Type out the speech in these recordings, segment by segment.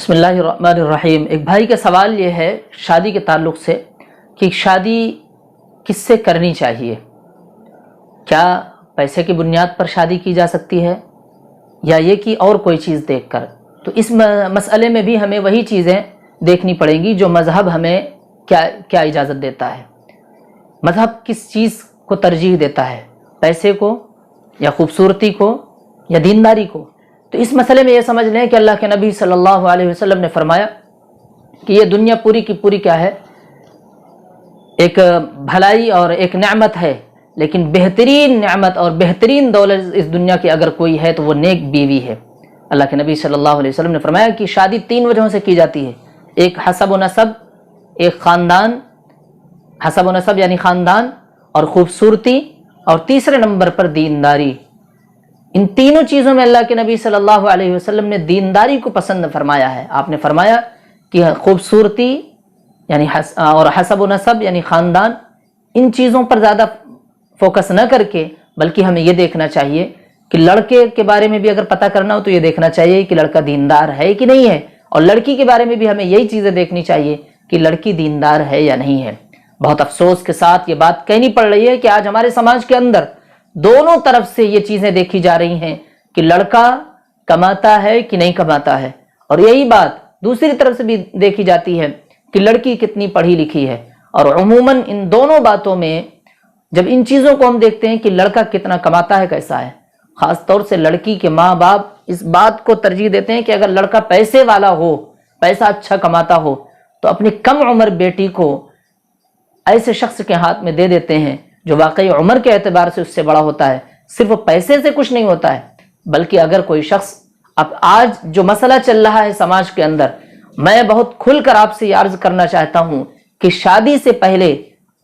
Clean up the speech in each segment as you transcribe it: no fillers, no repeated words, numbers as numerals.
بسم اللہ الرحمن الرحیم۔ ایک بھائی کا سوال یہ ہے شادی کے تعلق سے کہ شادی کس سے کرنی چاہیے؟ کیا پیسے کی بنیاد پر شادی کی جا سکتی ہے یا یہ کہ اور کوئی چیز دیکھ کر؟ تو اس مسئلے میں بھی ہمیں وہی چیزیں دیکھنی پڑیں گی جو مذہب ہمیں کیا اجازت دیتا ہے۔ مذہب کس چیز کو ترجیح دیتا ہے، پیسے کو یا خوبصورتی کو یا دینداری کو؟ تو اس مسئلے میں یہ سمجھ لیں کہ اللہ کے نبی صلی اللہ علیہ وسلم نے فرمایا کہ یہ دنیا پوری کی پوری کیا ہے، ایک بھلائی اور ایک نعمت ہے، لیکن بہترین نعمت اور بہترین دولت اس دنیا کی اگر کوئی ہے تو وہ نیک بیوی ہے۔ اللہ کے نبی صلی اللہ علیہ وسلم نے فرمایا کہ شادی 3 وجہوں سے کی جاتی ہے، ایک حسب و نسب، ایک خاندان، حسب و نسب یعنی خاندان اور خوبصورتی، اور تیسرے نمبر پر دینداری۔ ان تینوں چیزوں میں اللہ کے نبی صلی اللہ علیہ وسلم نے دینداری کو پسند فرمایا ہے۔ آپ نے فرمایا کہ خوبصورتی یعنی اور حسب و نسب یعنی خاندان، ان چیزوں پر زیادہ فوکس نہ کر کے بلکہ ہمیں یہ دیکھنا چاہیے کہ لڑکے کے بارے میں بھی اگر پتہ کرنا ہو تو یہ دیکھنا چاہیے کہ لڑکا دیندار ہے کہ نہیں ہے، اور لڑکی کے بارے میں بھی ہمیں یہی چیزیں دیکھنی چاہیے کہ لڑکی دیندار ہے یا نہیں ہے۔ بہت افسوس کے ساتھ یہ بات کہنی پڑ رہی ہے کہ آج ہمارے سماج کے اندر دونوں طرف سے یہ چیزیں دیکھی جا رہی ہیں کہ لڑکا کماتا ہے کہ نہیں کماتا ہے، اور یہی بات دوسری طرف سے بھی دیکھی جاتی ہے کہ لڑکی کتنی پڑھی لکھی ہے۔ اور عموماً ان دونوں باتوں میں جب ان چیزوں کو ہم دیکھتے ہیں کہ لڑکا کتنا کماتا ہے کیسا ہے، خاص طور سے لڑکی کے ماں باپ اس بات کو ترجیح دیتے ہیں کہ اگر لڑکا پیسے والا ہو، پیسہ اچھا کماتا ہو تو اپنی کم عمر بیٹی کو ایسے شخص کے ہاتھ میں دے دیتے ہیں جو واقعی عمر کے اعتبار سے اس سے بڑا ہوتا ہے۔ صرف پیسے سے کچھ نہیں ہوتا ہے، بلکہ اگر کوئی شخص اب آج جو مسئلہ چل رہا ہے سماج کے اندر، میں بہت کھل کر آپ سے یہ عرض کرنا چاہتا ہوں کہ شادی سے پہلے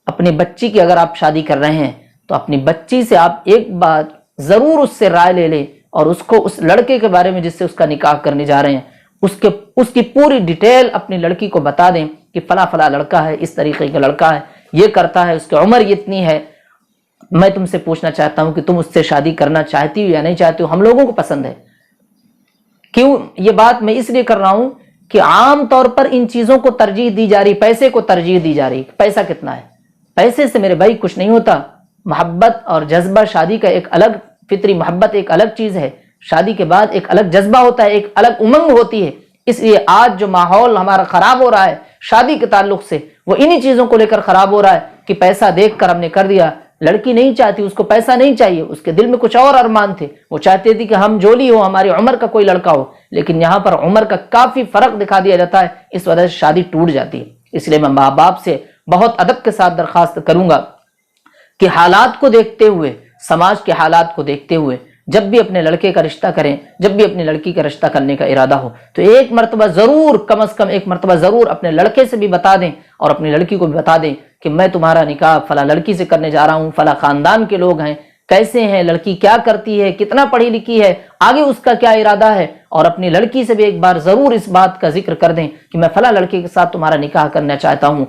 اپنی بچی کی اگر آپ شادی کر رہے ہیں تو اپنی بچی سے آپ ایک بات ضرور اس سے رائے لے لیں، اور اس کو اس لڑکے کے بارے میں جس سے اس کا نکاح کرنے جا رہے ہیں اس کی پوری ڈیٹیل اپنی لڑکی کو بتا دیں کہ فلاں فلاں لڑکا ہے، اس طریقے کا لڑکا ہے، یہ کرتا ہے، اس کی عمر اتنی ہے۔ میں تم سے پوچھنا چاہتا ہوں کہ تم اس سے شادی کرنا چاہتی ہو یا نہیں چاہتی ہو؟ ہم لوگوں کو پسند ہے۔ کیوں یہ بات میں اس لیے کر رہا ہوں کہ عام طور پر ان چیزوں کو ترجیح دی جا رہی، پیسے کو ترجیح دی جا رہی۔ پیسہ کتنا ہے؟ پیسے سے میرے بھائی کچھ نہیں ہوتا۔ محبت اور جذبہ شادی کا ایک الگ، فطری محبت ایک الگ چیز ہے، شادی کے بعد ایک الگ جذبہ ہوتا ہے، ایک الگ امنگ ہوتی ہے۔ اس لیے آج جو ماحول ہمارا خراب ہو رہا ہے شادی کے تعلق سے، وہ انہی چیزوں کو لے کر خراب ہو رہا ہے کہ پیسہ دیکھ کر ہم نے کر دیا۔ لڑکی نہیں چاہتی، اس کو پیسہ نہیں چاہیے، اس کے دل میں کچھ اور ارمان تھے، وہ چاہتی تھی کہ ہم جولی ہو، ہماری عمر کا کوئی لڑکا ہو، لیکن یہاں پر عمر کا کافی فرق دکھا دیا جاتا ہے، اس وجہ سے شادی ٹوٹ جاتی ہے۔ اس لیے میں ماں باپ سے بہت ادب کے ساتھ درخواست کروں گا کہ حالات کو دیکھتے ہوئے، سماج کے حالات کو دیکھتے ہوئے جب بھی اپنے لڑکے کا رشتہ کریں، جب بھی اپنی لڑکی کا رشتہ کرنے کا ارادہ ہو تو ایک مرتبہ ضرور، کم از کم ایک مرتبہ ضرور اپنے لڑکے سے بھی بتا دیں اور اپنی لڑکی کو بھی بتا دیں کہ میں تمہارا نکاح فلاں لڑکی سے کرنے جا رہا ہوں، فلاں خاندان کے لوگ ہیں، کیسے ہیں، لڑکی کیا کرتی ہے، کتنا پڑھی لکھی ہے، آگے اس کا کیا ارادہ ہے، اور اپنی لڑکی سے بھی ایک بار ضرور اس بات کا ذکر کر دیں کہ میں فلاں لڑکے کے ساتھ تمہارا نکاح کرنا چاہتا ہوں،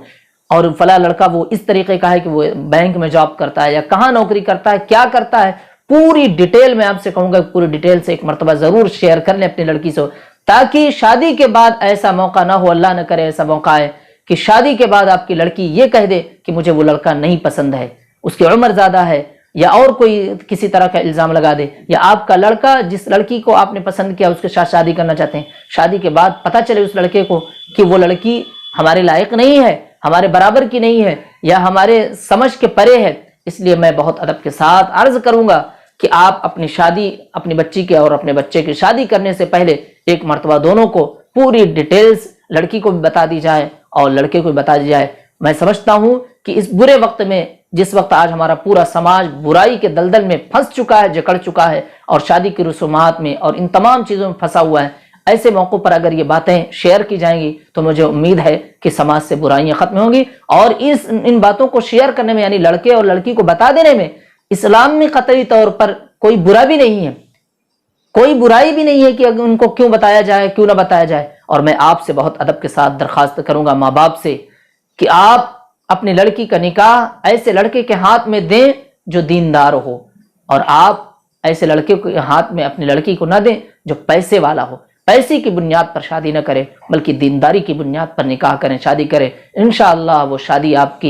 اور فلاں لڑکا وہ اس طریقے کا ہے کہ وہ بینک میں جاب کرتا ہے یا کہاں نوکری کرتا ہے، کیا کرتا ہے، پوری ڈیٹیل میں آپ سے کہوں گا پوری ڈیٹیل سے ایک مرتبہ ضرور شیئر کر لیں اپنی لڑکی سے، تاکہ شادی کے بعد ایسا موقع نہ ہو، اللہ نہ کرے ایسا موقع ہے کہ شادی کے بعد آپ کی لڑکی یہ کہہ دے کہ مجھے وہ لڑکا نہیں پسند ہے، اس کی عمر زیادہ ہے، یا اور کوئی کسی طرح کا الزام لگا دے، یا آپ کا لڑکا جس لڑکی کو آپ نے پسند کیا اس کے ساتھ شادی کرنا چاہتے ہیں، شادی کے بعد پتہ چلے اس لڑکے کو کہ وہ لڑکی ہمارے لائق نہیں ہے، ہمارے برابر کی نہیں ہے، یا ہمارے سمجھ کے پرے ہے۔ اس لیے میں بہت ادب کے ساتھ عرض کروں گا کہ آپ اپنی شادی، اپنی بچی کے اور اپنے بچے کی شادی کرنے سے پہلے ایک مرتبہ دونوں کو پوری ڈیٹیلز لڑکی کو بھی بتا دی جائے اور لڑکے کو بھی بتا دی جائے۔ میں سمجھتا ہوں کہ اس برے وقت میں، جس وقت آج ہمارا پورا سماج برائی کے دلدل میں پھنس چکا ہے، جکڑ چکا ہے، اور شادی کی رسومات میں اور ان تمام چیزوں میں پھنسا ہوا ہے، ایسے موقعوں پر اگر یہ باتیں شیئر کی جائیں گی تو مجھے امید ہے کہ سماج سے برائیاں ختم ہوں گی، اور ان باتوں کو شیئر کرنے میں، یعنی لڑکے اور لڑکی کو بتا دینے میں، اسلام میں قطعی طور پر کوئی برا بھی نہیں ہے، کوئی برائی بھی نہیں ہے کہ ان کو کیوں بتایا جائے، کیوں نہ بتایا جائے۔ اور میں آپ سے بہت ادب کے ساتھ درخواست کروں گا ماں باپ سے کہ آپ اپنی لڑکی کا نکاح ایسے لڑکے کے ہاتھ میں دیں جو دیندار ہو، اور آپ ایسے لڑکے کے ہاتھ میں اپنی لڑکی کو نہ دیں جو پیسے والا ہو۔ پیسے کی بنیاد پر شادی نہ کرے بلکہ دینداری کی بنیاد پر نکاح کریں، شادی کریں، انشاءاللہ وہ شادی آپ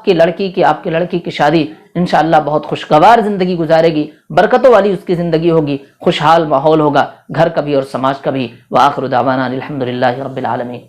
کے لڑکی کی شادی انشاءاللہ بہت خوشگوار زندگی گزارے گی، برکتوں والی اس کی زندگی ہوگی، خوشحال ماحول ہوگا گھر کا بھی اور سماج کا بھی۔ وآخر دعوانا الحمدللہ رب العالمین۔